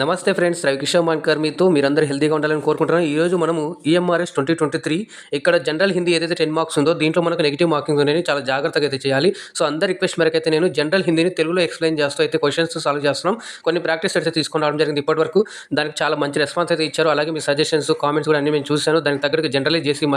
నమస్తే ఫ్రెండ్స్, రవికిషోర్ మాన్కర్ మీతో మీరందరూ హెల్తీగా ఉండాలని కోరుకుంటున్నాను. ఈరోజు మనము ఈఎంఆర్ఎస్ 2023 ఇక్కడ జనరల్ హిందీ ఏదైతే 10 మార్క్స్ ఉందో దీంట్లో మనకు నెగిటివ్ మార్కింగ్స్ ఉన్నాయి. చాలా జాగ్రత్తగా అయితే చేయాలి. సో అందరి రిక్వెస్ట్ మేరకు అయితే నేను జనరల్ హిందీని తెలుగులో ఎక్స్ప్లెయిన్ చేస్తూ అయితే క్వశ్చన్స్ సాల్వ్ చేస్తున్నాం. కొన్ని ప్రాక్టీస్ అయితే తీసుకొని రావడం జరిగింది ఇప్పటివరకు. దానికి చాలా మంచి రెస్పాన్స్ అయితే ఇచ్చారు. అలాగే మీ సజెషన్స్, కామెంట్స్ కూడా అన్ని నేను చూశాను. దానికి తగ్గట్టుగా జనరలైజ్ చేసి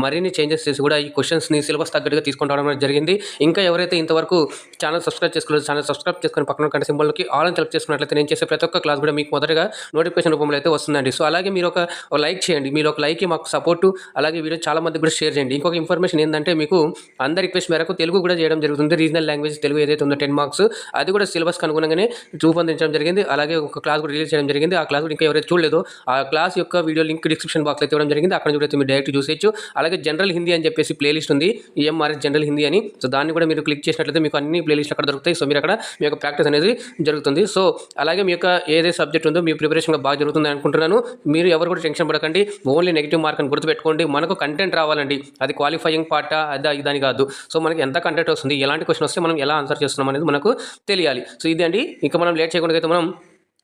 మరిన్ని చేంజెస్ చేసి కూడా ఈ క్వశ్చన్స్ని సిలబస్ తగ్గట్టుగా తీసుకొని రావడం జరిగింది. ఇంకా ఎవరైతే ఇంతవరకు ఛానల్ సబ్స్క్రైబ్ చేసుకోలేదు, ఛానల్ సబ్స్క్రైబ్ చేసుకొని పక్కన కంటే సింబల్కి ఆల్ అని సెలెక్ట్ చేసుకున్నట్లయితే నేను చేసే ప్రతి ఒక్క క్లాస్ కూడా మీకు మొదటగా నోటిఫికేషన్ రూపంలో అయితే వస్తుందండి. సో అలాగే మీరు ఒక లైక్ చేయండి. మీరు ఒక లైక్ మాకు సపోర్టు. అలాగే వీడియో చాలా మందికి కూడా షేర్ చేయండి. ఇంకొక ఇన్ఫర్మేషన్ ఏంటంటే మీకు అందరి రిక్వెస్ట్ మేరకు తెలుగు కూడా చేయడం జరుగుతుంది. రీజనల్ లాంగ్వేజ్ తెలుగు ఏదైతే ఉందో 10 మార్క్స్ అది కూడా సిలబస్కి అనుగుణంగానే రూపొందించడం జరిగింది. అలాగే ఒక క్లాస్ కూడా రిలీజ్ చేయడం జరిగింది. ఆ క్లాస్ కూడా ఇంకా ఎవరైతే చూడలేదో ఆ క్లాస్ యొక్క వీడియో లింక్ డిస్క్రిప్షన్ బాక్స్లో ఇవ్వడం జరిగింది. అక్కడ చూడైతే మీరు డైరెక్ట్ చూసేయచ్చు. అలాగే జనరల్ హిందీ అని చెప్పేసి ప్లేలిస్ట్ ఉంది, ఈఎంఆర్ఎస్ జనరల్ హిందీ అని. సో దాన్ని కూడా మీరు క్లిక్ చేసినట్లయితే మీకు అన్ని ప్లేలిస్ట్లు అక్కడ దొరుకుతాయి. సో మీరు అక్కడ మీ యొక్క ప్రాక్టీస్ అనేది జరుగుతుంది. సో అలాగే మీ యొక్క ఏదైతే సబ్జెక్ట్ ఉందో మీ ప్రిపరేషన్ బాగా జరుగుతుంది అనుకుంటున్నాను. మీరు ఎవరు కూడా టెన్షన్ పడకండి. ఓన్లీ నెగిటివ్ మార్క్ అని గుర్తుపెట్టుకోండి. మనకు కంటెంట్ రావాలండి. అది క్వాలిఫైయింగ్ పార్టా అదా ఇదని కాదు. సో మనకి ఎంత కంటెంట్ వస్తుంది, ఎలాంటి క్వశ్చన్ వస్తే మనం ఎలా ఆన్సర్ చేస్తున్నాం అనేది మనకు తెలియాలి. సో ఇది అండి. ఇంకా మనం లేట్ చేయకుండా అయితే మనం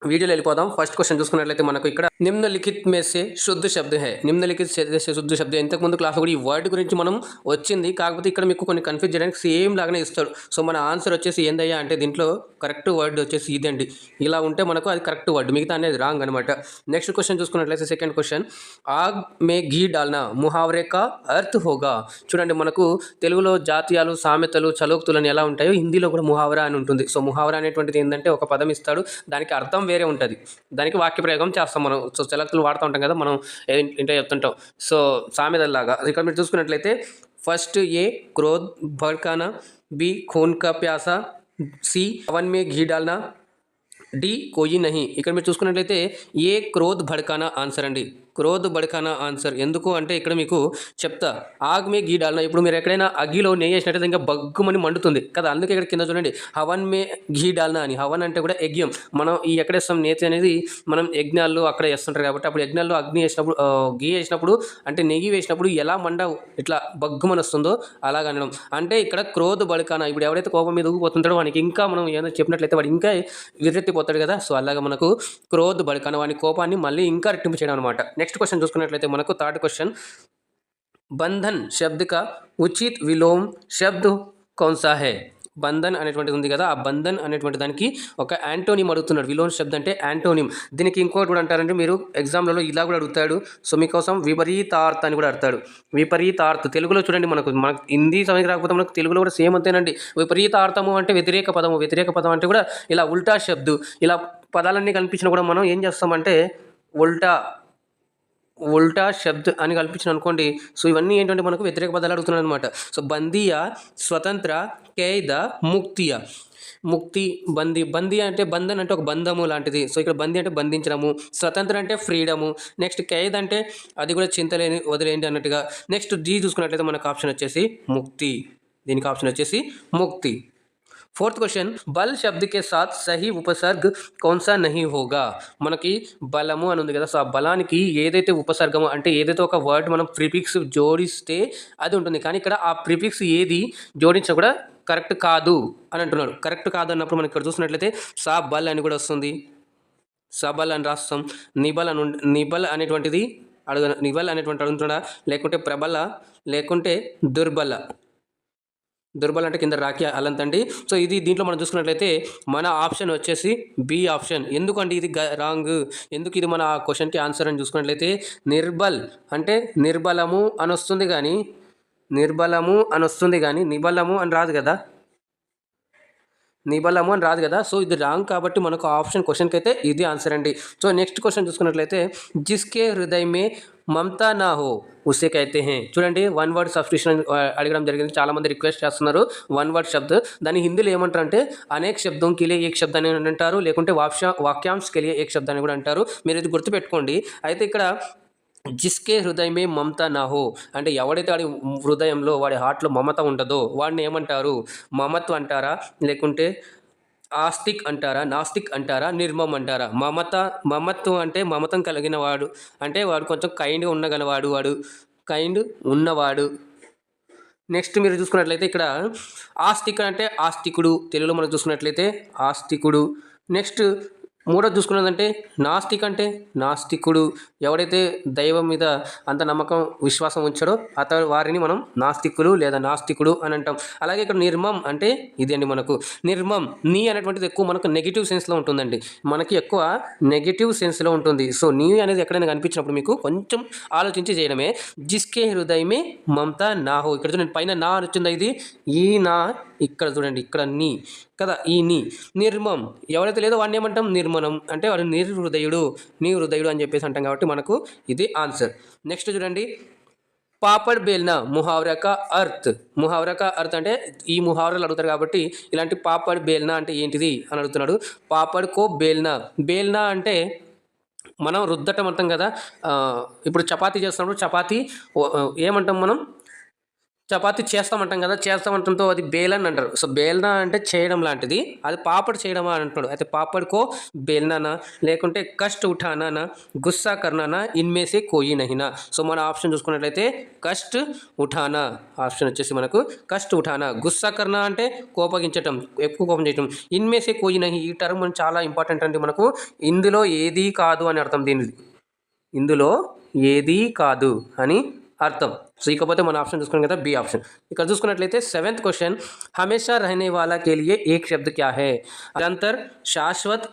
వీడియోలో వెళ్ళిపోదాం. ఫస్ట్ క్వశ్చన్ చూసుకున్నట్లయితే మనకు ఇక్కడ నిమ్నలిఖిత్ మే సే శుద్ధ శబ్ద హై. నిమ్నలిఖిత్ సే శుద్ధ శబ్ద. ఇంతకుముందు క్లాస్లో కూడా ఈ వర్డ్ గురించి మనం వచ్చింది. కాకపోతే ఇక్కడ మీకు కొన్ని కన్ఫ్యూజ్ చేయడానికి సేమ్ లాగానే ఇస్తాడు. సో మన ఆన్సర్ వచ్చేసి ఏందయ్యా అంటే దీంట్లో కరెక్ట్ వర్డ్ వచ్చేసి ఇదండి. ఇలా ఉంటే మనకు అది కరెక్ట్ వర్డ్, మిగతా అనేది రాంగ్ అనమాట. నెక్స్ట్ క్వశ్చన్ చూసుకున్నట్లయితే సెకండ్ క్వశ్చన్, ఆగ్ మే ఘీ డాల్నా ముహావరే కా అర్థ్ హోగా. చూడండి మనకు తెలుగులో జాతీయాలు, సామెతలు, చలోక్తులు అని ఎలా ఉంటాయో హిందీలో కూడా ముహావరా అని ఉంటుంది. సో ముహావరా అనేటువంటిది ఏంటంటే ఒక పదం ఇస్తాడు, దానికి అర్థం వేరే ఉంటుంది, దానికి వాక్య ప్రయోగం చేస్తాం మనం. సో చలోక్తులు వాడుతూ ఉంటాం కదా మనం, ఏంటో చెప్తుంటాం. సో సామెతల్లాగా ఇక్కడ మీరు చూసుకున్నట్లయితే ఫస్ట్ ఏ క్రోధ్ భడ్కానా, బి ఖూన్ కా ప్యాసా, సి హవన్ మే ఘీ డాల్నా, డి కోయి నహి. ఇక్కడ మీరు చూసుకున్నట్లయితే ఏ క్రోధ్ భడ్కానా ఆన్సర్ అండి. క్రోధ్ భడ్కానా ఆన్సర్. ఎందుకు అంటే ఇక్కడ మీకు చెప్తా. ఆగ్ మే ఘీ డాల్నా. ఇప్పుడు మీరు ఎక్కడైనా అగ్గిలో నెయ్యి వేసినట్లయితే ఇంకా బగ్గుమని మండుతుంది కదా, అందుకే ఇక్కడ కింద చూడండి హవన్ మే ఘీ డాల్నా అని. హవన్ అంటే కూడా యజ్ఞం. మనం ఈ ఎక్కడేస్తాం నేతి అనేది మనం యజ్ఞాల్లో అక్కడ వేస్తుంటారు కాబట్టి అప్పుడు యజ్ఞాల్లో అగ్ని వేసినప్పుడు ఘీ వేసినప్పుడు అంటే నెయ్యి వేసినప్పుడు ఎలా మండ ఇట్లా బగ్గుమని వస్తుందో అలాగ అనడం. అంటే ఇక్కడ క్రోధ్ భడ్కానా. ఇప్పుడు ఎవరైతే కోపం మీద ఊగిపోతుంటాడో వానికి ఇంకా మనం ఏదైనా చెప్పినట్లయితే వాడు ఇంకా విరెత్తిపోతాడు కదా. సో అలాగా మనకు క్రోధ్ భడ్కానా, వాని కోపాన్ని మళ్ళీ ఇంకా రెట్టింపు చేయడం అనమాట. నెక్స్ట్ క్వశ్చన్ చూసుకున్నట్లయితే మనకు థర్డ్ క్వశ్చన్, బంధన్ శబ్ద కా ఉచిత్ విలోమ్ శబ్ద కౌన్సా హై. బంధన్ అనేటువంటిది ఉంది కదా, ఆ బంధన్ అనేటువంటి దానికి ఒక యాంటోనిమ్ అడుగుతున్నాడు. విలోమ్ శబ్ద అంటే యాంటోనిమ్. దీనికి ఇంకోటి కూడా అంటారంటే మీరు ఎగ్జామ్లలో ఇలా కూడా అడుగుతాడు. సో మీకోసం విపరీతార్థ అని కూడా అడతాడు. విపరీతార్థ తెలుగులో చూడండి, మనకు హిందీ సమయం రాకపోతే మనకు తెలుగులో కూడా సేమ్ అంతేనండి. విపరీతార్థము అంటే వ్యతిరేక పదము. వ్యతిరేక పదం అంటే కూడా ఇలా ఉల్టా శబ్దు. ఇలా పదాలన్నీ కనిపించినా కూడా మనం ఏం చేస్తామంటే ఉల్టా శబ్ద్ అని కల్పించిన అనుకోండి. సో ఇవన్నీ ఏంటంటే మనకు వ్యతిరేక పదాలు అడుగుతున్నాడు అనమాట. సో బందీయ, స్వతంత్ర, ఖైద, ముక్తియ. ముక్తి, బందీ అంటే బంధన్ అంటే ఒక బంధము లాంటిది. సో ఇక్కడ బందీ అంటే బంధించడము, స్వతంత్ర అంటే ఫ్రీడము, నెక్స్ట్ ఖైద్ అంటే అది కూడా చింతలేని వదిలేండి అన్నట్టుగా. నెక్స్ట్ డి చూసుకున్నట్లయితే మనకు ఆప్షన్ వచ్చేసి ముక్తి. దీనికి ఆప్షన్ వచ్చేసి ముక్తి. फोर्थ क्वेश्चन, बल शब्द के साथ सही उपसर्ग कौन सा नहीं होगा. మనకి బలము అని ఉంది కదా. సో ఆ బలానికి ఏదైతే ఉపసర్గము అంటే ఏదైతే ఒక వర్డ్ మనం ప్రిఫిక్స్ జోడిస్తే అది ఉంటుంది. కానీ ఇక్కడ ఆ ప్రిఫిక్స్ ఏది జోడించినా కూడా కరెక్ట్ కాదు అని అంటున్నాడు. కరెక్ట్ కాదు అన్నప్పుడు మనం ఇక్కడ చూసినట్లయితే సా బల్ అని కూడా వస్తుంది. సబల్ అని రాస్తాం. నిబల్ అనేటువంటిది నిబల్ అనేటువంటి అడుగుతున్నాడా, లేకుంటే ప్రబల, లేకుంటే దుర్బల్ అంటే కింద రాకి అలంతండి. సో ఇది దీంట్లో మనం చూసుకున్నట్లయితే మన ఆప్షన్ వచ్చేసి బి ఆప్షన్. ఎందుకంటే ఇది రాంగ్. ఎందుకు ఇది మన క్వశ్చన్కి ఆన్సర్ అని చూసుకున్నట్లయితే నిర్బల్ అంటే నిర్బలము అని వస్తుంది కానీ నిబలము అని రాదు కదా. సో ఇది రాంగ్ కాబట్టి మనకు ఆప్షన్ క్వశ్చన్కి అయితే ఇది ఆన్సర్ అండి. సో నెక్స్ట్ క్వశ్చన్ చూసుకున్నట్లయితే జిస్కే హృదయ మే మమతా నా హో ఉసే కైతే హే. చూడండి వన్ వర్డ్ సబ్స్టిట్యూషన్ అడగడం జరిగింది. చాలామంది రిక్వెస్ట్ చేస్తున్నారు వన్ వర్డ్ శబ్ద. దాన్ని హిందీలో ఏమంటారు అంటే అనేక శబ్దం కే లియే ఏక్ శబ్ద అని అంటారు, లేకుంటే వాక్యాంశ్ కే లియే ఏక్ శబ్ద అని కూడా అంటారు. మీరు ఇది గుర్తుపెట్టుకోండి. అయితే ఇక్కడ జిస్కే హృదయమే మమత నా హో అంటే ఎవడైతే వాడి హృదయంలో వాడి హార్ట్లో మమత ఉండదో వాడిని ఏమంటారు? మమత్వ అంటారా, లేకుంటే ఆస్తిక్ అంటారా, నాస్తిక్ అంటారా, నిర్మమ్ అంటారా? మమత్వం అంటే మమతం కలిగిన వాడు అంటే వాడు కొంచెం కైండ్గా ఉండగలవాడు, కైండ్ ఉన్నవాడు. నెక్స్ట్ మీరు చూసుకున్నట్లయితే ఇక్కడ ఆస్తిక్ అంటే ఆస్తికుడు. తెలుగులో మనం చూసుకున్నట్లయితే ఆస్తికుడు. నెక్స్ట్ మూడోది చూసుకున్నదంటే నాస్తిక్ అంటే నాస్తికుడు, ఎవడైతే దైవం మీద అంత నమ్మకం విశ్వాసం ఉంచాడో వారిని మనం నాస్తికులు లేదా నాస్తికుడు అని అంటాం. అలాగే ఇక్కడ నిర్మం అంటే ఇది అండి, మనకు నిర్మం నీ అనేటువంటిది ఎక్కువ మనకు నెగిటివ్ సెన్స్లో ఉంటుందండి, మనకి ఎక్కువ నెగిటివ్ సెన్స్లో ఉంటుంది. సో నీ అనేది ఎక్కడైనా కనిపించినప్పుడు మీకు కొంచెం ఆలోచించి చేయడమే. జిస్కే హృదయమే మమతా నా హో, ఇక్కడ చూడండి పైన నా వచ్చిందా, ఇది ఈ నా, ఇక్కడ చూడండి ఇక్కడ నీ కదా, ఈ నీ. నిర్మం ఎవరైతే లేదో వాడిని ఏమంటాం, నిర్మనం అంటే వాడు నిర్హృదయుడు, నీ హృదయుడు అని చెప్పేసి అంటాం, కాబట్టి మనకు ఇది ఆన్సర్. నెక్స్ట్ చూడండి, పాపడ్ బేల్నా ముహావరా కా అర్త్. ముహావరా కా అర్త్ అంటే ఈ ముహావరాలు అడుగుతారు కాబట్టి ఇలాంటి పాపడ్ బేల్నా అంటే ఏంటిది అని అడుగుతున్నాడు. పాపడ్ కో బేల్నా, బేల్నా అంటే మనం రుద్దటం అంటాం కదా, ఇప్పుడు చపాతీ చేస్తున్నప్పుడు చపాతీ ఏమంటాం మనం, చపాతీ చేస్తామంటాం కదా, చేస్తామంటంతో అది బేలన్ అంటారు. సో బేల్నా అంటే చేయడం లాంటిది, అది పాపడ్ చేయడమా అని అంటాడు. అయితే పాపడ్కో బేల్నానా లేకుంటే కష్ట్ ఉఠానా గుస్సా కర్నానా ఇన్మేసే కోయి నహినా. సో మన ఆప్షన్ చూసుకున్నట్లయితే కష్ట్ ఉఠానా ఆప్షన్ వచ్చేసి మనకు కష్ట్ ఉఠానా. గుస్సా కర్నా అంటే కోపగించటం, ఎక్కువ కోపం చేయటం. ఇన్మేసే కోయి నహి ఈ టర్మ్ చాలా ఇంపార్టెంట్ అండి, మనకు ఇందులో ఏదీ కాదు అని అర్థం, దీనిది ఇందులో ఏదీ కాదు అని అర్థం. సో ఇకపోతే మన ఆప్షన్ చూసుకున్నాం కదా, బి ఆప్షన్. ఇక్కడ చూసుకున్నట్లయితే 7th క్వశ్చన్, హమేషా రహనే వాలా కే లియే ఏక్ శబ్ద్ క్యా హై. నిరంతర్, శాశ్వత్,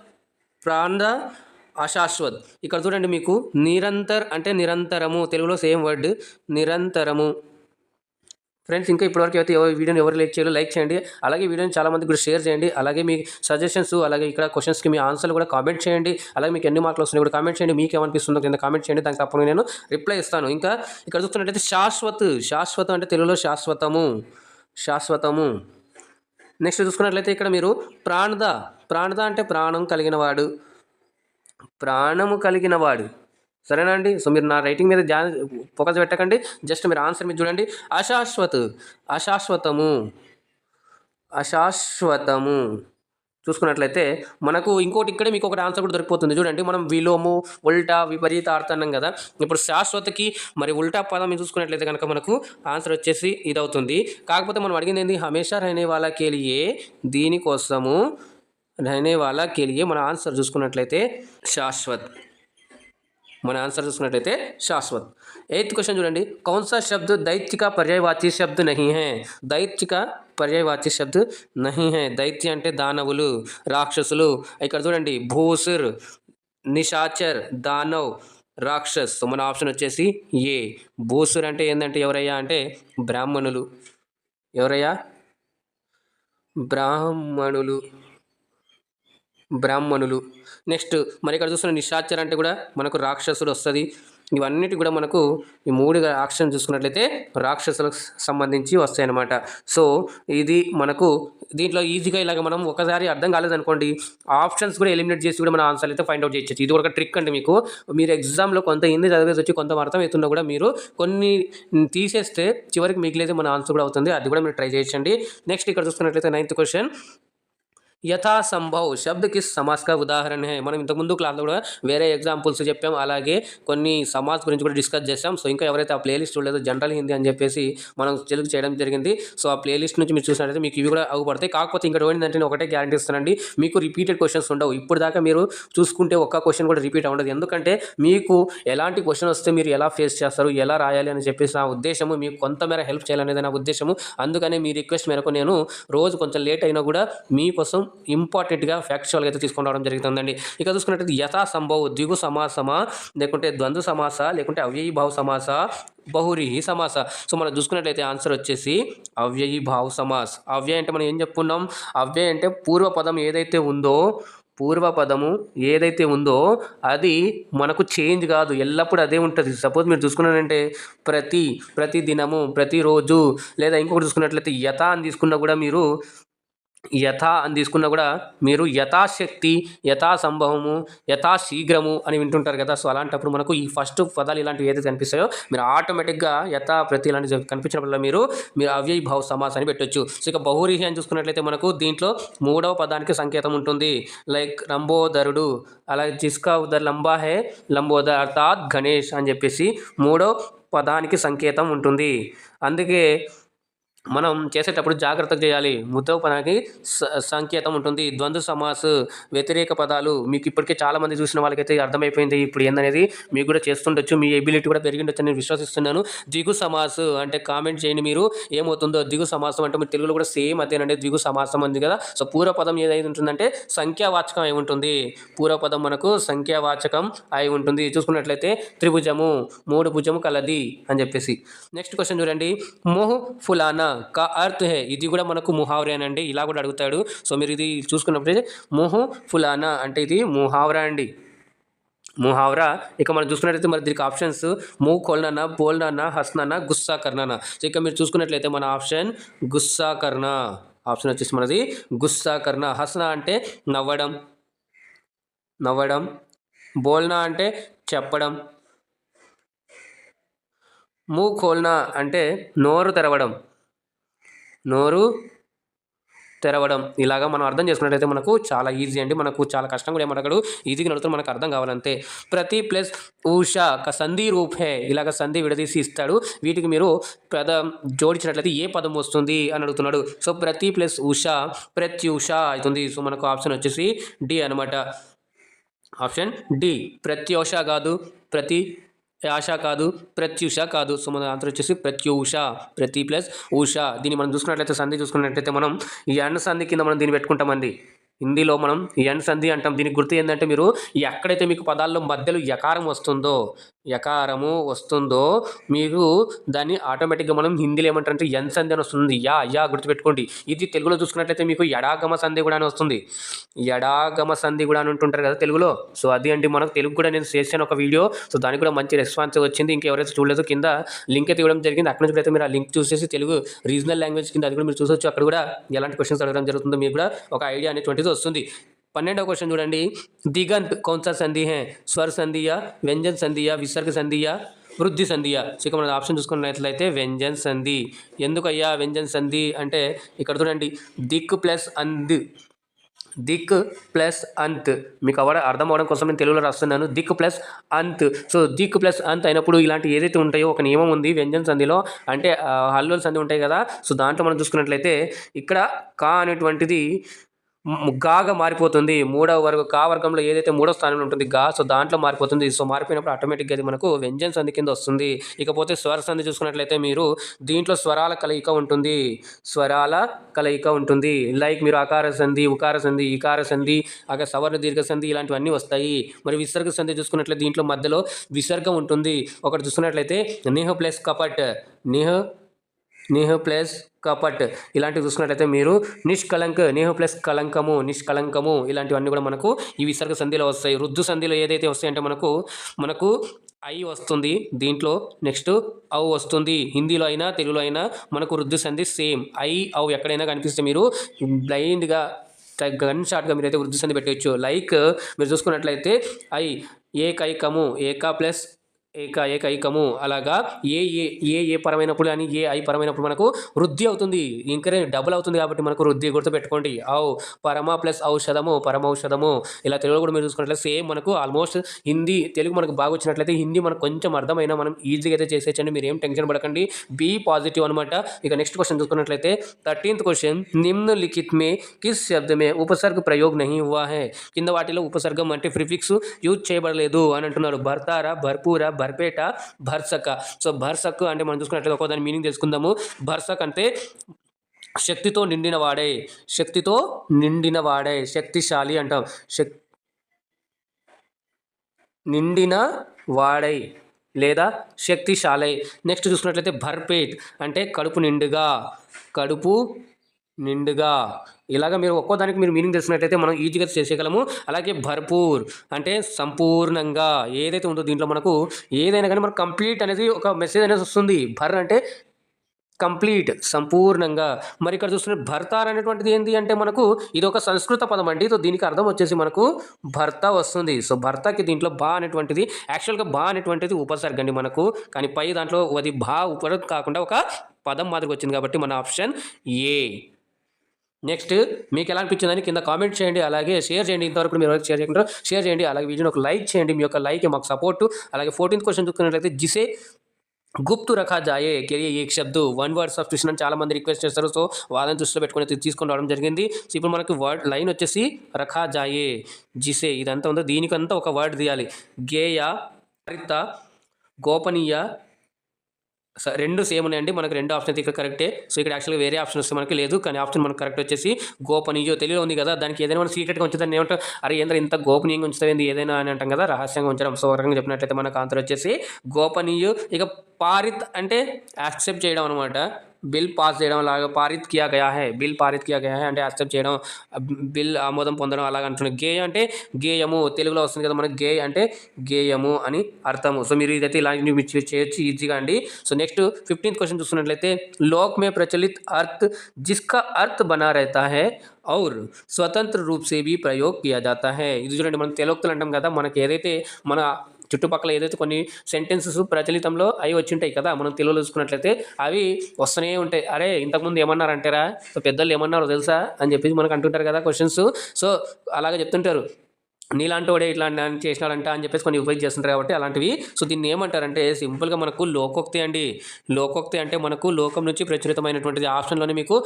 ప్రాణ, అశాశ్వత్. ఇక్కడ చూడండి మీకు నిరంతర్ అంటే నిరంతరము, తెలుగులో సేమ్ వర్డ్ నిరంతరము. ఫ్రెండ్స్ ఇంకా ఇప్పటివరకు అయితే వీడియోని ఎవరు లైక్ చేయాలో లైక్ చేయండి, అలాగే వీడియోని చాలామందికి కూడా షేర్ చేయండి, అలాగే మీ సజెషన్స్ అలాగే ఇక్కడ క్వశ్చన్స్కి మీ ఆన్సర్లు కూడా కామెంట్ చేయండి, అలాగే మీకు ఎన్ని మార్కులు వస్తున్నాయి కూడా కామెంట్ చేయండి, మీకు ఏమనిపిస్తుందో కింద కామెంట్ చేయండి, దానికి తప్పకుండా నేను రిప్లై ఇస్తాను. ఇంకా ఇక్కడ చూస్తున్నట్టయితే శాశ్వత్, శాశ్వతం అంటే తెలుగులో శాశ్వతము, శాశ్వతము. నెక్స్ట్ చూసుకున్నట్లయితే ఇక్కడ మీరు ప్రాణద, ప్రాణద అంటే ప్రాణం కలిగిన వాడు, ప్రాణము కలిగిన వాడు. సరేనా అండి. సో మీరు నా రైటింగ్ మీద ఫోకస్ పెట్టకండి, జస్ట్ మీరు ఆన్సర్ మీద చూడండి. అశాశ్వత్, అశాశ్వతము, అశాశ్వతము. చూసుకున్నట్లయితే మనకు ఇంకోటి ఇక్కడే మీకు ఒకటి ఆన్సర్ కూడా దొరికిపోతుంది. చూడండి మనం విలోము, ఉల్టా, విపరీత అర్థం కదా. ఇప్పుడు శాశ్వతకి మరి ఉల్టా పదం చూసుకున్నట్లయితే కనుక మనకు ఆన్సర్ వచ్చేసి ఇది అవుతుంది. కాకపోతే మనం అడిగింది ఏంది, హమేషా రహనే వాలా కే లియే, దీనికోసము రహనే వాలా కే లియే మన ఆన్సర్ చూసుకున్నట్లయితే శాశ్వత్, మన ఆన్సర్ చూసుకున్నట్లయితే శాశ్వత్. 8th క్వశ్చన్ చూడండి, కౌన్సా శబ్ద్ దైత్య కా పర్యాయవాచి శబ్ద్ నహీ హై. దైత్య కా పర్యాయవాచి శబ్ద్ నహీ హై. దైత్య అంటే దానవులు, రాక్షసులు. ఇక్కడ చూడండి భూసుర్, నిశాచర్, దానవ్, రాక్షస్. సో మన ఆప్షన్ వచ్చేసి ఏ. భూసుర్ అంటే ఏంటంటే ఎవరయ్యా అంటే బ్రాహ్మణులు, ఎవరయ్యా బ్రాహ్మణులు, బ్రాహ్మణులు. నెక్స్ట్ మరి ఇక్కడ చూస్తున్న నిశాచర్ అంటే కూడా మనకు రాక్షసుడు వస్తుంది. ఇవన్నిటి కూడా మనకు ఈ 3 ఆప్షన్ చూసుకున్నట్లయితే రాక్షసులకు సంబంధించి వస్తాయి అన్నమాట. సో ఇది మనకు దీంట్లో ఈజీగా ఇలాగ మనం ఒకసారి అర్థం కాలేదనుకోండి, ఆప్షన్స్ కూడా ఎలిమినేట్ చేసి కూడా మన ఆన్సర్ అయితే ఫైండ్ అవుట్ చేయొచ్చు. ఇది ఒక ట్రిక్ అండి మీకు. మీరు ఎగ్జామ్లో కొంత హిందీ చదివేసి వచ్చి కొంత అర్థం అవుతున్నా కూడా మీరు కొన్ని తీసేస్తే చివరికి మిగిలితే మన ఆన్సర్ కూడా అవుతుంది, అది కూడా మీరు ట్రై చేయొచ్చండి. నెక్స్ట్ ఇక్కడ చూసుకున్నట్లయితే 9th క్వశ్చన్, యథాసంభవ్ శబ్ద్ కిస్ సమాస్ కా ఉదాహరణ హై. మనం ఇంతకుముందు క్లాస్లో కూడా వేరే ఎగ్జాంపుల్స్ చెప్పాం, అలాగే కొన్ని సమాస్ గురించి కూడా డిస్కస్ చేసాం. సో ఇంకా ఎవరైతే ఆ ప్లేలిస్ట్ చూడలేదో జనరల్ హిందీ అని చెప్పేసి మనం తెలుగు చేయడం జరిగింది. సో ఆ ప్లేలిస్ట్ నుంచి మీరు చూసినట్లయితే మీకు ఇవి కూడా అవ్వబడతాయి. కాకపోతే ఇంకా ఏంటంటే నేను ఒకటే గ్యారంటీ ఇస్తానండి, మీకు రిపీటెడ్ క్వశ్చన్స్ ఉండవు. ఇప్పుడు దాకా మీరు చూసుకుంటే ఒక్క క్వశ్చన్ కూడా రిపీట్ అవ్వదు, ఎందుకంటే మీకు ఎలాంటి క్వశ్చన్ వస్తే మీరు ఎలా ఫేస్ చేస్తారు, ఎలా రాయాలి అని చెప్పేసి నా ఉద్దేశము, మీకు కొంతమేర హెల్ప్ చేయాలనేది నా ఉద్దేశము. అందుకనే మీ రిక్వెస్ట్ మేరకు నేను రోజు కొంచెం లేట్ అయినా కూడా మీకోసం ఇంపార్టెంట్గా ఫ్యాక్చువల్గా అయితే తీసుకొని రావడం జరుగుతుందండి. ఇక చూసుకున్నట్లయితే యథాసంభవ్ ద్విగు సమాసమా, లేకుంటే ద్వంద్వ సమాస, లేకుంటే అవ్యయీభావ సమాస, బహువ్రీహి సమాస. సో మనం చూసుకున్నట్లయితే ఆన్సర్ వచ్చేసి అవ్యయీభావ సమాస్. అవ్యయ అంటే మనం ఏం చెప్పుకున్నాం, అవ్యయ అంటే పూర్వపదం ఏదైతే ఉందో, పూర్వపదము ఏదైతే ఉందో అది మనకు చేంజ్ కాదు, ఎల్లప్పుడూ అదే ఉంటుంది. సపోజ్ మీరు చూసుకున్నారంటే ప్రతి దినము, ప్రతిరోజు, లేదా ఇంకొకటి చూసుకున్నట్లయితే యథ అని తీసుకున్నా కూడా మీరు యథా అని తీసుకున్నా కూడా మీరు యథాశక్తి, యథాసంభవము, యథాశీఘ్రము అని వింటుంటారు కదా. సో అలాంటప్పుడు మనకు ఈ ఫస్ట్ పదాలు ఇలాంటివి ఏదైతే కనిపిస్తాయో మీరు ఆటోమేటిక్గా యథా, ప్రతి ఇలాంటివి కనిపించినప్పుడు మీరు అవ్యయీభావ సమాస్ అని పెట్టొచ్చు. సో ఇక బహువ్రీహి అని చూసుకున్నట్లయితే మనకు దీంట్లో 3వ పదానికి సంకేతం ఉంటుంది, లైక్ లంబోదరుడు, అలాగే జిస్కా ఉదర్ లంబా హే లంబోదర్ అర్థాత్ గణేష్ అని చెప్పేసి 3వ పదానికి సంకేతం ఉంటుంది. అందుకే మనం చేసేటప్పుడు జాగ్రత్తగా చేయాలి. ముద్దపనాకి సంకేతం ఉంటుంది. ద్వంద్వ సమాస్, వ్యతిరేక పదాలు మీకు ఇప్పటికే చాలామంది చూసిన వాళ్ళకైతే అర్థమైపోయింది ఇప్పుడు ఏందనేది. మీకు కూడా చేస్తుండొచ్చు, మీ ఎబిలిటీ కూడా పెరిగిండొచ్చు నేను విశ్వసిస్తున్నాను. ద్విగు సమాస్ అంటే కామెంట్ చేయండి మీరు ఏమవుతుందో. ద్విగు సమాసం అంటే మీరు తెలుగులో కూడా సేమ్ అదేనండి, ద్విగు సమాసం ఉంది కదా. సో పూర్వపదం ఏదైతే ఉంటుందంటే సంఖ్యావాచకం అయి ఉంటుంది. పూర్వపదం మనకు సంఖ్యావాచకం అయి ఉంటుంది. చూసుకున్నట్లయితే త్రిభుజము, 3 భుజము కలది అని చెప్పేసి. నెక్స్ట్ క్వశ్చన్ చూడండి, మోహ్ ఫులానా కా అర్త్ హే. ఇది కూడా మనకు ముహావరేనండి, ఇలా కూడా అడుగుతాడు. సో మీరు ఇది చూసుకున్నప్పుడు మోహ్ ఫులానా అంటే ఇది ముహావరా అండి, ముహావరా. ఇక మనం చూసుకున్నట్లయితే మరి దీనికి ఆప్షన్స్ మూవ్ ఖోల్నా, బోల్నా, హస్నా, గుస్సా కర్నా. సో ఇక మీరు చూసుకున్నట్లయితే మన ఆప్షన్ గుస్సా కర్నా. ఆప్షన్ వచ్చేసి మనది గుస్సా కర్నా. హస్నా అంటే నవ్వడం, నవ్వడం. బోల్నా అంటే చెప్పడం. మూవ్ ఖోల్నా అంటే నోరు తెరవడం, నోరు తెరవడం. ఇలాగా మనం అర్థం చేసుకున్నట్లయితే మనకు చాలా ఈజీ అండి. మనకు చాలా కష్టం కూడా ఏమడగడు, ఈజీగా నడుతూ మనకు అర్థం కావాలంతే. ప్రతి ప్లస్ ఊషా సంధి రూప్ హే. ఇలాగ సంధి విడదీసి ఇస్తాడు. వీటికి మీరు పదం జోడించినట్లయితే ఏ పదం వస్తుంది అని అడుగుతున్నాడు. సో ప్రతి ప్లస్ ఉషా ప్రత్యూష అవుతుంది. సో మనకు ఆప్షన్ వచ్చేసి డి అనమాట. Option D. ప్రత్యూష కాదు, ప్రతి ఆశ కాదు, ప్రత్యూష కాదు. సో మన ఆన్సర్ వచ్చేసి ప్రత్యూష. ప్రతి ప్లస్ ఉష. దీన్ని మనం చూసుకున్నట్లయితే సంధి చూసుకున్నట్లయితే మనం ఈ అన్న సంధి కింద మనం దీన్ని పెట్టుకుంటామండి. హిందీలో మనం ఎన్ సంధి అంటాం. దీనికి గుర్తు ఏంటంటే మీరు ఎక్కడైతే మీకు పదాల్లో మధ్యలో యకారం వస్తుందో, యకారము వస్తుందో మీకు దాన్ని ఆటోమేటిక్గా మనం హిందీలో ఏమంటారంటే ఎన్ సంధి అని వస్తుంది. యా గుర్తుపెట్టుకోండి. ఇది తెలుగులో చూసుకున్నట్లయితే మీకు ఎడాగమ సంధి కూడా అని వస్తుంది. ఎడాగమ సంధి కూడా అని ఉంటుంటారు కదా తెలుగులో. సో అది అండి, మనకు తెలుగు కూడా నేను చేశాను ఒక వీడియో. సో దానికి కూడా మంచి రెస్పాన్స్ వచ్చింది. ఇంకెవరైతే చూడలేదు కింద లింక్ అయితే ఇవ్వడం జరిగింది. అక్కడ నుంచి అయితే మీరు ఆ లింక్ చూసేసి తెలుగు రీజనల్ లాంగ్వేజ్ కింద అది కూడా మీరు చూసొచ్చు. అక్కడ కూడా ఎలాంటి క్వశ్చన్స్ అడగడం జరుగుతుందో మీకు కూడా ఒక ఐడియా అనేటువంటిది వస్తుంది. 12వ క్వశ్చన్ చూడండి, దిగంత్ కౌన్సా సంధి హే. స్వర సంధియా, వ్యంజన్ సంధియా, విసర్గ సంధియా, వృద్ధి సంధియా. సో ఇక మనం ఆప్షన్ చూసుకున్నట్లయితే వ్యంజన్ సంధి. ఎందుకయ్యా వ్యంజన్ సంధి అంటే ఇక్కడ చూడండి, దిక్ ప్లస్ అంత్, దిక్ ప్లస్ అంత్. మీకు అర్థం అవడం కోసం నేను తెలుగులో రాస్తున్నాను. దిక్ ప్లస్ అంత్. సో దిక్ ప్లస్ అంత్ అయినప్పుడు ఇలాంటి ఏదైతే ఉంటాయో ఒక నియమం ఉంది వ్యంజన సంధిలో, అంటే హల్లుల సంధి ఉంటాయి కదా. సో దాంట్లో మనం చూసుకున్నట్లయితే ఇక్కడ కా అనేటువంటిది గాగా మారిపోతుంది. కా వర్గంలో ఏదైతే 3వ స్థానంలో ఉంటుంది గా, సో దాంట్లో మారిపోతుంది. సో మారిపోయినప్పుడు ఆటోమేటిక్గా అది మనకు వ్యంజన సంధి కింద వస్తుంది. ఇకపోతే స్వర సంధి చూసుకున్నట్లయితే మీరు దీంట్లో స్వరాల కలయిక ఉంటుంది, స్వరాల కలయిక ఉంటుంది. లైక్ మీరు అకార సంధి, ఉకార సంధి, ఇకార సంధి, అక్కడ సవర్ణ దీర్ఘ సంధి ఇలాంటివన్నీ వస్తాయి. మరి విసర్గ సంధి చూసుకున్నట్లయితే దీంట్లో మధ్యలో విసర్గం ఉంటుంది. ఒకటి చూసుకున్నట్లయితే నిహ ప్లస్ కపట్, నిహ ప్లస్ కపట్ ఇలాంటివి చూసుకున్నట్లయితే మీరు నిష్కలంక్, నిహ ప్లస్ కలంకము, నిష్కలంకము ఇలాంటివన్నీ కూడా మనకు ఈ విసర్గ సంధిలో వస్తాయి. రుద్దు సంధిలో ఏదైతే వస్తాయంటే మనకు ఐ వస్తుంది దీంట్లో, నెక్స్ట్ ఔ వస్తుంది. హిందీలో అయినా తెలుగులో అయినా మనకు రుద్దు సంధి సేమ్. ఐ ఔ ఎక్కడైనా కనిపిస్తే మీరు బ్లైండ్గా గన్ షాట్గా మీరైతే వృద్ధి సంధి పెట్టవచ్చు. లైక్ మీరు చూసుకున్నట్లయితే ఐ ఏకైకము, ఏక ప్లస్ ఏకైకము. అలాగా ఏ పరమైనప్పుడు అని ఏ ఐ పరమైనప్పుడు మనకు వృద్ధి అవుతుంది, ఇంకా డబుల్ అవుతుంది కాబట్టి మనకు వృద్ధి గుర్తుపెట్టుకోండి. పరమ ప్లస్ ఔషధము, పరమౌషధము. ఇలా తెలుగులో కూడా మీరు చూసుకున్నట్లయితే సేమ్ మనకు ఆల్మోస్ట్ హిందీ తెలుగు మనకు బాగా వచ్చినట్లయితే హిందీ మనకు కొంచెం అర్థమైనా మనం ఈజీగా అయితే చేసేయచ్చండి. మీరు ఏం టెన్షన్ పడకండి, బీ పాజిటివ్ అనమాట. ఇక నెక్స్ట్ క్వశ్చన్ చూసుకున్నట్లయితే 13th క్వశ్చన్, నిమ్నలిఖిత్ మే కిస్ శబ్ద మే ఉపసర్గ ప్రయోగ్ నహీ హువా హై. కింద వాటిలో ఉపసర్గం అంటే ప్రిఫిక్స్ యూజ్ చేయబడలేదు అని అంటున్నారు. భర్తారా, భర్పూరా, భర్పేట, భర్సక. సో భర్సక్ అంటే మనం చూసుకున్నట్లయితే ఒక దాని మీనింగ్ తెలుసుకుందాము. భర్సక్ అంటే శక్తితో నిండిన వాడే, శక్తితో నిండిన వాడే, శక్తిశాలి అంటాం. నిండిన వాడై లేదా శక్తిశాలై. నెక్స్ట్ చూసుకున్నట్లయితే భర్పేట్ అంటే కడుపు నిండుగా, కడుపు నిండుగా. ఇలాగ మీరు ఒక్కో దానికి మీరు మీనింగ్ తెలిసినట్లయితే మనం ఈజీగా చేసేయగలము. అలాగే భర్పూర్ అంటే సంపూర్ణంగా ఏదైతే ఉందో దీంట్లో మనకు ఏదైనా కానీ మనకు కంప్లీట్ అనేది ఒక మెసేజ్ అనేది వస్తుంది. భర్ అంటే కంప్లీట్, సంపూర్ణంగా. మరి ఇక్కడ చూస్తున్న భర్తార్ అనేటువంటిది ఏంటి అంటే మనకు ఇది ఒక సంస్కృత పదం అండి. సో దీనికి అర్థం వచ్చేసి మనకు భర్త వస్తుంది. సో భర్తకి దీంట్లో బా అనేటువంటిది యాక్చువల్గా బా అనేటువంటిది ఉపసర్గ అండి మనకు, కానీ పై దాంట్లో అది బా ఉపసర్గ కాకుండా ఒక పదం మాదిరిగా వచ్చింది కాబట్టి మన ఆప్షన్ ఏ. నెక్స్ట్ మీకు ఎలా అనిపించిందని కింద కామెంట్ చేయండి, అలాగే షేర్ చేయండి. ఇంతవరకు మీరు షేర్ చేయకుండా షేర్ చేయండి, అలాగే వీడియోని ఒక లైక్ చేయండి. మీ యొక్క లైక్ మాకు సపోర్టు. అలాగే 14th క్వశ్చన్ చూసుకున్నట్లయితే జిసే గుప్తు రఖా జాయే కెరియే ఏక్ శబ్దు వన్ వర్డ్ సబ్స్టిట్యూషన్ అని చాలా మంది రిక్వెస్ట్ చేస్తారు. సో వాళ్ళని దృష్టిలో పెట్టుకొని తీసుకొని రావడం జరిగింది. సో ఇప్పుడు మనకు వర్డ్ లైన్ వచ్చేసి రఖా జాయే జిసే ఇదంతా ఉందో దీనికంతా ఒక వర్డ్ తీయాలి. గేయ, హరిత, గోపనీయ రెండు సేమ్ ఉన్నాయండి. మనకు రెండు ఆప్షన్ అయితే ఇక్కడ కరెక్టే. సో ఇక్కడ యాక్చువల్గా వేరే ఆప్షన్ వస్తే మనకి లేదు, కానీ ఆప్షన్ మనకు కరెక్ట్ వచ్చేసి గోపనీయో. తెలుగులో ఉంది కదా, దానికి ఏదైనా మనం సీక్రెట్గా ఉంచుతాను ఏమంటారు, అరే ఏంద్ర ఇంత గోపనీయంగా ఉంచుతుంది ఏదైనా అని అంటాం కదా, రహస్యంగా ఉంచడం. సో ఒక రకంగా చెప్పినట్లయితే మనకు ఆన్సర్ వచ్చేసి గోపనీయో. ఇక పారిత్ అంటే యాక్సెప్ట్ చేయడం అనమాట. బిల్ పాస్ చేయడం అలాగా పారిత్ కియా గయా హై, బిల్ పారిత్ కియా గయా హై అంటే యాక్సెప్ట్ చేయడం, బిల్ ఆమోదం పొందడం అలాగ అంటున్నాడు. గేయ అంటే గేయము, తెలుగులో వస్తుంది కదా మనకి గేయ అంటే గేయము అని అర్థము. సో మీరు ఇదైతే ఇలా చేయొచ్చు ఈజీగా అండి. సో నెక్స్ట్ 15th క్వశ్చన్ చూసుకున్నట్లయితే లోక్ మే ప్రచలిत अर्थ जिसका अर्थ बना रहता है और स्वतंत्र रूप से भी प्रयोग किया जाता है. ఇది చూడండి, మనం తెలుగులు అంటాం కదా, మనకి ఏదైతే మన చుట్టుపక్కల ఏదైతే కొన్ని సెంటెన్సెస్ ప్రచలితంలో అవి వచ్చి ఉంటాయి కదా, మనం తెలుగులో చూసుకున్నట్లయితే అవి వస్తూనే ఉంటాయి. అరే ఇంతకుముందు ఏమన్నారంటారా, సో పెద్దలు ఏమన్నారో తెలుసా అని చెప్పేసి మనకు అంటుంటారు కదా క్వశ్చన్స్. సో అలాగే చెప్తుంటారు, నీలాంటి వాడే ఇట్లా చేసినాడంట అని చెప్పేసి కొన్ని ఉపయోగ చేస్తుంటారు కాబట్టి అలాంటివి. సో దీన్ని ఏమంటారంటే సింపుల్గా మనకు లోకోక్తి అండి. లోకోక్తి అంటే మనకు లోకం నుంచి ప్రచురితమైనటువంటిది. ఆప్షన్లోనే మీకు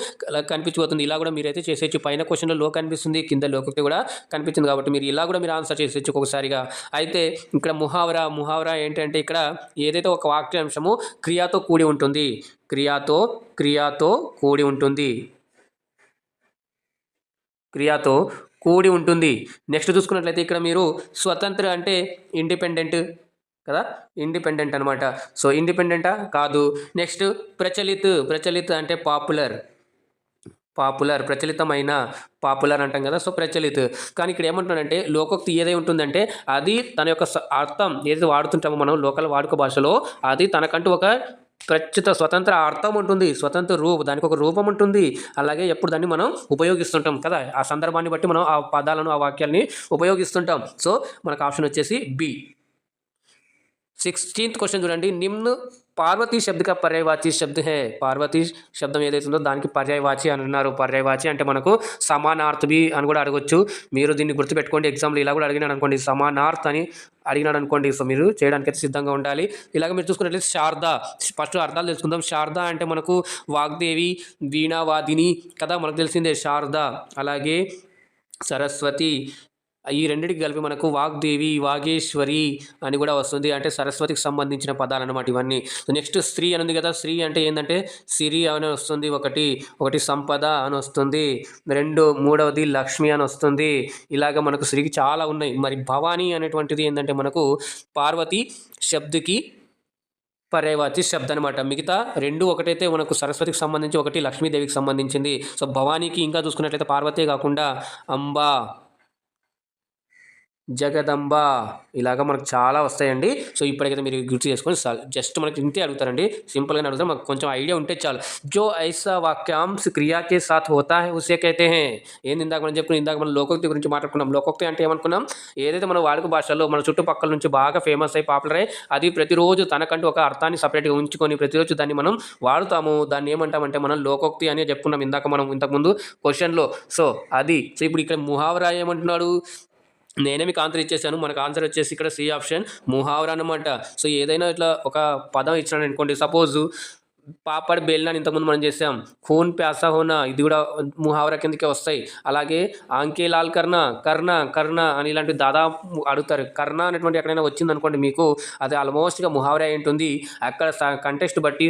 కనిపించిపోతుంది. ఇలా కూడా మీరైతే చేసేయచ్చు. పైన క్వశ్చన్లో లో కనిపిస్తుంది, కింద లోకోక్తి కూడా కనిపించింది కాబట్టి మీరు ఇలా కూడా మీరు ఆన్సర్ చేసేయచ్చు ఒక్కొక్కసారిగా. అయితే ఇక్కడ ముహావరా ఏంటంటే ఇక్కడ ఏదైతే ఒక వాక్యాంశము క్రియాతో కూడి ఉంటుంది, క్రియాతో కూడి ఉంటుంది, క్రియాతో కూడి ఉంటుంది. నెక్స్ట్ చూసుకున్నట్లయితే ఇక్కడ మీరు స్వతంత్ర అంటే ఇండిపెండెంట్ కదా, ఇండిపెండెంట్ అనమాట. సో ఇండిపెండెంటా కాదు. నెక్స్ట్ ప్రచలిత్ అంటే పాపులర్, ప్రచలితమైన, పాపులర్ అంటాం కదా, సో ప్రచలిత్. కానీ ఇక్కడ ఏమంటున్నాడంటే లోకోక్తి ఏదై ఉంటుందంటే అది తన యొక్క అర్థం ఏదైతే వాడుతుంటామో మనం లోకల్ వాడుక భాషలో అది తనకంటూ ఒక ప్రస్తుత స్వతంత్ర అర్థం ఉంటుంది, స్వతంత్ర దానికి ఒక రూపం ఉంటుంది. అలాగే ఎప్పుడు దాన్ని మనం ఉపయోగిస్తుంటాం కదా, ఆ సందర్భాన్ని బట్టి మనం ఆ పదాలను ఆ వాక్యాల్ని ఉపయోగిస్తుంటాం. సో మనకు ఆప్షన్ వచ్చేసి బి. 16th క్వశ్చన్ చూడండి. నిమ్న పార్వతీ శబ్ద కా పర్యాయవాచి శబ్ద హే. పార్వతీ శబ్దం ఏదైతే ఉందో దానికి పర్యాయవాచి అని అన్నారు. పర్యాయవాచి అంటే మనకు సమానార్థి అని కూడా అడగొచ్చు. మీరు దీన్ని గుర్తుపెట్టుకోండి. ఎగ్జామ్లో ఇలా కూడా అడిగినాడు అనుకోండి, సమానార్థ అని అడిగినాడు అనుకోండి, సో మీరు చేయడానికి అయితే సిద్ధంగా ఉండాలి. ఇలాగ మీరు చూసుకున్నట్లయితే శారద, ఫస్ట్ అర్థాలు తెలుసుకుందాం. శారద అంటే మనకు వాగ్దేవి, వీణావాదిని కదా, మనకు తెలిసిందే శారద. అలాగే సరస్వతి, ఈ రెండింటికి కలిపి మనకు వాగ్దేవి, వాగేశ్వరి అని కూడా వస్తుంది. అంటే సరస్వతికి సంబంధించిన పదాలు అన్నమాట ఇవన్నీ. నెక్స్ట్ స్త్రీ అని ఉంది కదా, స్త్రీ అంటే ఏంటంటే సిరి అని వస్తుంది, ఒకటి సంపద అని వస్తుంది, మూడవది లక్ష్మి అని వస్తుంది. ఇలాగ మనకు స్త్రీకి చాలా ఉన్నాయి. మరి భవానీ అనేటువంటిది ఏంటంటే మనకు పార్వతి శబ్దకి పర్యాయవాచి శబ్దం అనమాట. మిగతా రెండు ఒకటైతే మనకు సరస్వతికి సంబంధించి, ఒకటి లక్ష్మీదేవికి సంబంధించింది. సో భవానీకి ఇంకా చూసుకున్నట్లయితే పార్వతే కాకుండా అంబా, జగదంబ ఇలాగ మనకు చాలా వస్తాయండి. సో ఇప్పటికైతే మీరు గుర్తు చేసుకొని జస్ట్ మనకి ఇంతే అడుగుతారండి, సింపుల్గానే అడుగుతారు. మాకు కొంచెం ఐడియా ఉంటే చాలు. జో ఐసా వాక్యాంశ క్రియాకే సాత్ హోతా హై ఉసే कहते हैं. ఏంది ఇందాక మనం లోకోక్తి గురించి మాట్లాడుకున్నాం. లోకోక్తి అంటే ఏమనుకున్నాం, ఏదైతే మన వాడుక భాషలో మన చుట్టుపక్కల నుంచి బాగా ఫేమస్ అయ్యి పాపులర్ అయ్యి అది ప్రతిరోజు తనకంటూ ఒక అర్థాన్ని సపరేట్గా ఉంచుకొని ప్రతిరోజు దాన్ని మనం వాడుతాము. దాన్ని ఏమంటామంటే మనం లోకోక్తి అనే చెప్పుకున్నాం ఇంతకుముందు క్వశ్చన్లో. సో ఇప్పుడు ఇక్కడ ముహావరా ఏమంటున్నాడు, నేనే మీకు ఆన్సర్ ఇచ్చేసాను. మనకు ఆన్సర్ వచ్చేసి ఇక్కడ సి ఆప్షన్ ముహావరా అనమాట. సో ఏదైనా ఇట్లా ఒక పదం ఇచ్చినాడు అనుకోండి, సపోజు పాపడ్ బేల్నా ఇంతకుముందు మనం చేసాం, ఖూన్ ప్యాసా హోనా ఇది కూడా ముహావరా కిందకే వస్తాయి. అలాగే ఆంకే లాల్ కర్ణ అని ఇలాంటి దాదాపు అడుగుతారు. కర్ణ అనేటువంటి ఎక్కడైనా వచ్చింది అనుకోండి మీకు, అది ఆల్మోస్ట్గా ముహావరా ఏంటుంది. అక్కడ కంటెక్స్ట్ బట్టి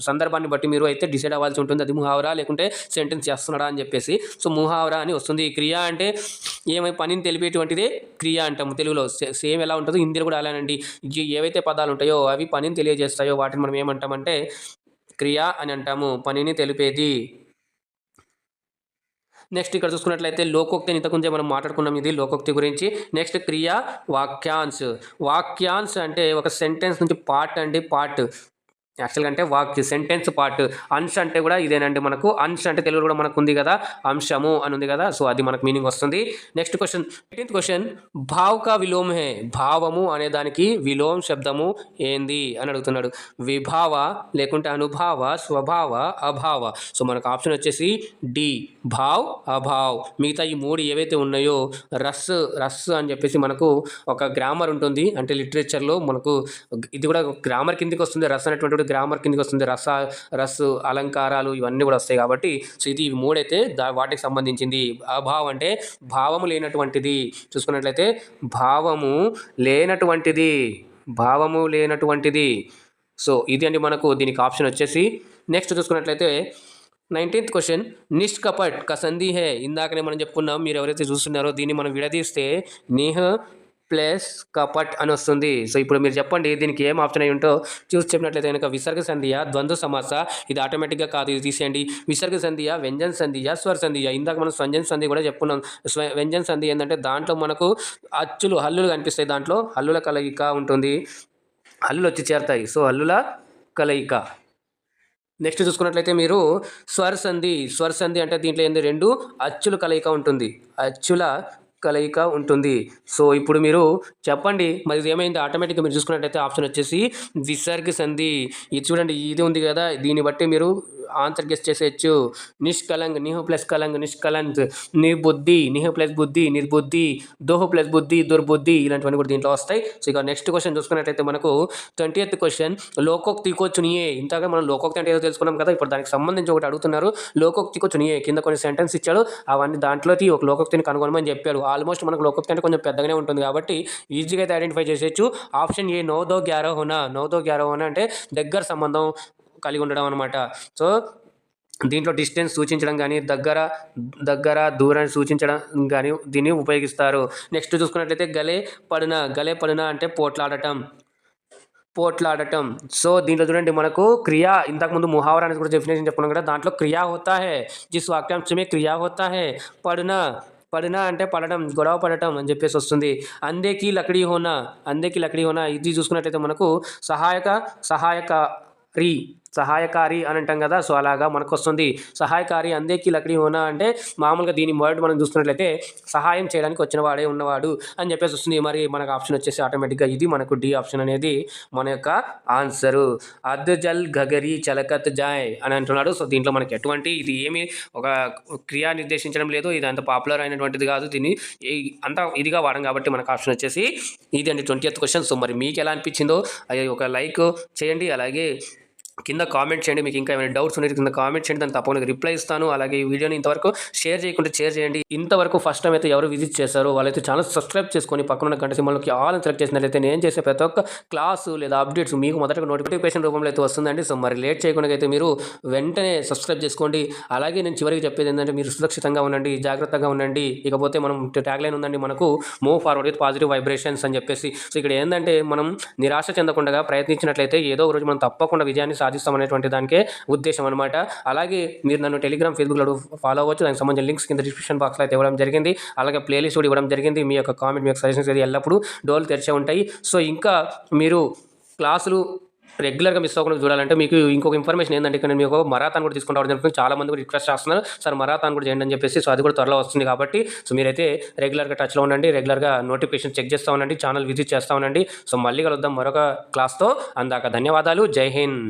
సందర్భాన్ని బట్టి మీరు అయితే డిసైడ్ అవ్వాల్సి ఉంటుంది, అది ముహావరా లేకుంటే సెంటెన్స్ చేస్తున్నాడా అని చెప్పేసి. సో ముహావరా అని వస్తుంది. క్రియ అంటే పనిని తెలిపేటువంటిదే క్రియ అంటాము తెలుగులో. సేమ్ ఎలా ఉంటుందో హిందీలో కూడా అలానండి. ఏవైతే పదాలు ఉంటాయో అవి పనిని తెలియజేస్తాయో వాటిని మనం ఏమంటామంటే క్రియ అని అంటాము, పనిని తెలిపేది. నెక్స్ట్ ఇక్కడ చూసుకున్నట్లయితే లోకోక్తి ఇంతకుముందే మనం మాట్లాడుకున్నాం, ఇది లోకోక్తి గురించి. నెక్స్ట్ క్రియ వాక్యాన్స్ అంటే ఒక సెంటెన్స్ నుంచి పార్ట్ యాక్చువల్గా అంటే సెంటెన్స్ పార్ట్. అంశ అంటే కూడా ఇదేనండి మనకు. అంశ అంటే తెలుగులో కూడా మనకు ఉంది కదా, అంశము అని ఉంది కదా, సో అది మనకు మీనింగ్ వస్తుంది. Next question 18th question Bhau కా విలోమ్ హే. భావము అనే దానికి విలోమ్ శబ్దము ఏంది అని అడుగుతున్నాడు. విభావ లేకుంటే అనుభావ, స్వభావ, అభావ. సో మనకు ఆప్షన్ వచ్చేసి డి భావ్, అభావ్. మిగతా ఈ మూడు ఏవైతే ఉన్నాయో రస్ అని చెప్పేసి మనకు ఒక గ్రామర్ ఉంటుంది, అంటే లిటరేచర్లో మనకు ఇది కూడా గ్రామర్ కిందకి వస్తుంది. రస్ అనేటువంటి గ్రామర్ కిందకి వస్తుంది. రస్సు, అలంకారాలు ఇవన్నీ కూడా వస్తాయి కాబట్టి సో ఇది ఇవి మూడైతే వాటికి సంబంధించింది. అభావం అంటే భావము లేనటువంటిది. చూసుకున్నట్లయితే భావము లేనటువంటిది, భావము లేనటువంటిది. సో ఇది అండి మనకు దీనికి ఆప్షన్ వచ్చేసి. నెక్స్ట్ చూసుకున్నట్లయితే 19th క్వశ్చన్, నిష్కపట్ కసంది హే. ఇందాకనే మనం చెప్పుకున్నాం, మీరు ఎవరైతే చూస్తున్నారో దీన్ని మనం విడదీస్తే నిహ్ ప్లస్ కపట్ అని వస్తుంది. సో ఇప్పుడు మీరు చెప్పండి దీనికి ఏం ఆప్షన్ అయి ఉంటో చూసి చెప్పినట్లయితే కనుక విసర్గ సంధియ, ద్వంద్వ సమాస, ఇది ఆటోమేటిక్గా కాదు, ఇది తీసేయండి. విసర్గ సంధియ, వ్యంజన సంధియ, స్వర సంధియ. ఇందాక మనం స్వంజన సంధి కూడా చెప్పుకున్నాం. వ్యంజన సంధి ఏంటంటే దాంట్లో మనకు అచ్చులు హల్లులు కనిపిస్తాయి, దాంట్లో హల్లుల కలయిక ఉంటుంది, హల్లులు వచ్చి చేరుతాయి. సో హల్లుల కలయిక. నెక్స్ట్ చూసుకున్నట్లయితే మీరు స్వర సంధి అంటే దీంట్లో ఏంది, రెండు అచ్చుల కలయిక ఉంటుంది, అచ్చుల కలయిక ఉంటుంది. సో ఇప్పుడు మీరు చెప్పండి మరి ఇది ఏమైంది. ఆటోమేటిక్గా మీరు చూసుకున్నట్లయితే ఆప్షన్ వచ్చేసి విసర్గ సంధి. ఇది చూడండి, ఇది ఉంది కదా, దీన్ని బట్టి మీరు ఆన్సర్ గెస్ చేసేయచ్చు. నిష్కలంగ్, నిహు ప్లస్ కలంగ్, నిష్కలంగ్. నిర్బుద్ధి, నిహు ప్లస్ బుద్ధి, నిర్బుద్ధి. దోహు ప్లస్ బుద్ధి, దుర్బుద్ధి. ఇలాంటివన్నీ కూడా దీంట్లో వస్తాయి. సో ఇక నెక్స్ట్ క్వశ్చన్ చూసుకున్నట్లయితే మనకు 20th క్వశ్చన్, లోకోక్తి కో చునియే. ఇంతగా మనం లోకోక్తి అంటే ఏదో తెలుసుకున్నాం కదా, ఇప్పుడు దానికి సంబంధించి ఒకటి అడుగుతున్నారు. లోకోక్తి కో చునియే, కింద కొన్ని సెంటెన్స్ ఇచ్చాడు, అవన్నీ దాంట్లోకి ఒక లోకోక్తిని కనుగొనమని చెప్పాడు. ఆల్మోస్ట్ మనకు లోకోక్తి అంటే కొంచెం పెద్దగానే ఉంటుంది కాబట్టి ఈజీగా అయితే ఐడెంటిఫై చేసేయచ్చు. ఆప్షన్ ఏ, నౌదో గ్యారో హోనా. నౌదో గ్యారో హోనా అంటే దగ్గర సంబంధం కలిగి ఉండడం అనమాట. సో దీంట్లో డిస్టెన్స్ సూచించడం కానీ, దగ్గర దూరాన్ని సూచించడం కానీ దీన్ని ఉపయోగిస్తారు. నెక్స్ట్ చూసుకున్నట్లయితే గలే పడిన అంటే పోట్లాడటం. సో దీంట్లో చూడండి మనకు క్రియా, ఇంతకుముందు ముహావరా అనేది కూడా డెఫినేషన్ చెప్పుకున్నాం కదా, దాంట్లో క్రియా హోతా హే, జిస్ వాక్యాంశమే క్రియా హోతా హే. పడిన అంటే పడడం, గొడవ పడటం అని చెప్పేసి వస్తుంది. అందేకి లకడీ హోనా. ఇది చూసుకున్నట్లయితే మనకు సహాయకారి అని అంటాం కదా, సో అలాగా మనకు వస్తుంది. సహాయకారి, అందేకి లకడీ హోనా అంటే మామూలుగా దీని వర్డ్ మనం చూస్తున్నట్లయితే సహాయం చేయడానికి ఉన్నవాడు అని చెప్పేసి వస్తుంది. మరి మనకు ఆప్షన్ వచ్చేసి ఆటోమేటిక్గా ఇది మనకు డి ఆప్షన్ అనేది మన యొక్క ఆన్సరు. అద్ జల్ గగరి చలకత్ జాయ్ అని అంటున్నాడు. సో దీంట్లో మనకి ఎటువంటి ఇది ఏమి ఒక క్రియా నిర్దేశించడం లేదు, ఇది అంత పాపులర్ అయినటువంటిది కాదు, దీన్ని అంత ఇదిగా వాడడం కాబట్టి మనకు ఆప్షన్ వచ్చేసి ఇది అండి 20th క్వశ్చన్. సో మరి మీకు ఎలా అనిపించిందో ఒక లైక్ చేయండి, అలాగే కింద కామెంట్ చేయండి. మీకు ఇంకా ఏమైనా డౌట్స్ ఉన్నాయి కింద కామెంట్ చేయండి, దాన్ని తప్పకుండా రిప్లై ఇస్తాను. అలాగే ఈ వీడియోని ఇంతవరకు షేర్ చేయండి. ఇంతవరకు ఫస్ట్ టైం అయితే ఎవరు విజిట్ చేశారో వాళ్ళైతే ఛానల్ సబ్స్క్రైబ్ చేసుకొని పక్కన ఉన్న గంట సింబల్కి ఆల్ సెలెక్ట్ చేసినట్లయితే నేను చేసే ప్రతి ఒక్క క్లాసు లేదా అప్డేట్స్ మీకు మొదటగా నోటిఫికేషన్ రూపంలో అయితే వస్తుందండి. సో మరి లేట్ చేయకుండా అయితే మీరు వెంటనే సబ్స్క్రైబ్ చేసుకోండి. అలాగే నేను చివరికి చెప్పేది ఏంటంటే మీరు సురక్షితంగా ఉండండి, జాగ్రత్తగా ఉండండి. ఇకపోతే మనం ట్యాగ్లైన్ ఉందండి మనకు, move forward with positive vibrations అని చెప్పేసి. సో ఇక్కడ ఏంటంటే మనం నిరాశ చెందకుండా ప్రయత్నించినట్లయితే ఏదో ఒక రోజు మనం తప్పకుండా విజయాన్ని సాధిస్తామనేటువంటి దానికే ఉద్దేశం అనమాట. అలాగే మీరు నన్ను టెలిగ్రామ్, ఫేస్బుక్లో ఫాలో అవ్వచ్చు. దానికి సంబంధించిన లింక్స్ కింద డిస్క్రిప్షన్ బాక్స్లో అయితే ఇవ్వడం జరిగింది. అలాగే ప్లేలిస్ట్ కూడా ఇవ్వడం జరిగింది. మీ యొక్క కామెంట్, మీ యొక్క సజెషన్స్ అయితే ఎల్లప్పుడూ డోర్లు తెరిచే ఉంటాయి. సో ఇంకా మీరు క్లాసులు రెగ్యులర్గా మిస్ అవ్వకుండా చూడాలంటే మీకు ఇంకొక ఇన్ఫర్మేషన్ ఏంటంటే, ఇక్కడ మీకు మరాథాన్ కూడా తీసుకుంటూ జరుగుతుంది. చాలా మంది కూడా రిక్వెస్ట్ చేస్తున్నారు, సార్ మరాథాన్ కూడా చేయండి అని చెప్పేసి. సో అది కూడా త్వరలో వస్తుంది కాబట్టి సో మీరైతే రెగ్యులర్గా టచ్లో ఉండండి, రెగ్యులర్గా నోటిఫికేషన్ చెక్ చేస్తూ ఉండండి, ఛానల్ విజిట్ చేస్తూ ఉండండి. సో మళ్ళీ కలుద్దాం మరొక క్లాస్తో. అందాక ధన్యవాదాలు. జై హింద్.